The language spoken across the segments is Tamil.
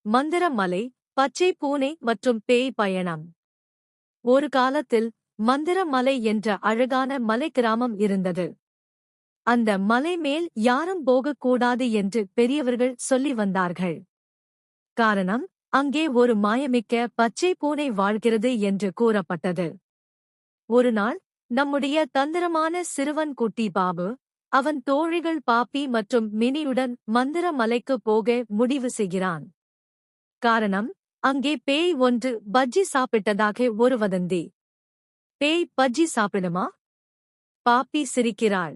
மந்திர மலை, பச்சை பூனை மற்றும் பேய் பயணம். ஒரு காலத்தில் மந்திர மலை என்ற அழகான மலை கிராமம் இருந்தது. அந்த மலை மேல் யாரும் போகக்கூடாது என்று பெரியவர்கள் சொல்லி வந்தார்கள். காரணம், அங்கே ஒரு மாயமிக்க பச்சை பூனை வாழ்கிறது என்று கூறப்பட்டது. ஒருநாள் நம்முடைய தந்திரமான சிறுவன் குட்டி பாபு, அவன் தோழிகள் பாப்பி மற்றும் மினியுடன் மந்திர மலைக்கு போக முடிவு செய்கிறான். காரணம், அங்கே பேய் ஒன்று பஜ்ஜி சாப்பிட்டதாக ஒரு வதந்தி. பேய் பஜ்ஜி சாப்பிடுமா? பாப்பி சிரிக்கிறாள்.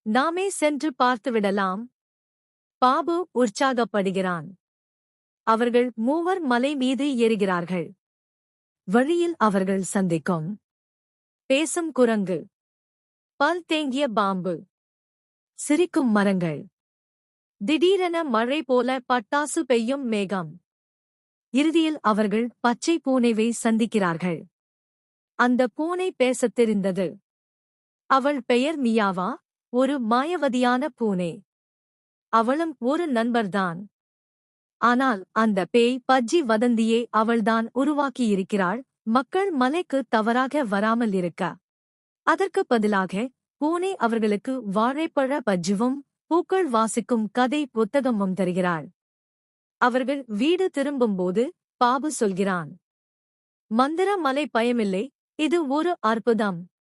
நாமே சென்று பார்த்துவிடலாம். பாபு உற்சாகப்படுகிறான். அவர்கள் மூவர் மலை மீது ஏறுகிறார்கள். வழியில் அவர்கள் சந்திக்கும் பேசும் குரங்கு, பல் தேங்கிய பாம்பு, சிரிக்கும் மரங்கள், திடீரென மழை போல பட்டாசு பெய்யும் மேகம். இறுதியில் அவர்கள் பச்சை பூனைவை சந்திக்கிறார்கள். அந்த பூனை பேசத் தெரிந்தது. அவள் பெயர் மியாவா, ஒரு மாயவதியான பூனை. அவளும் ஒரு நண்பர்தான். ஆனால் அந்த பேய் பஜ்ஜி வதந்தியை அவள்தான் உருவாக்கியிருக்கிறாள், மக்கள் மலைக்கு தவறாக வராமல் இருக்க. அதற்கு பதிலாக பூனை அவர்களுக்கு வாழைப்பழ பஜ்ஜிவும் பூக்கள் வாசிக்கும் கதை புத்தகமும் தருகிறாள். அவர்கள் வீடு திரும்பும்போது பாபு சொல்கிறான், மந்திர மலை பயமில்லை, இது ஒரு அற்புதம்.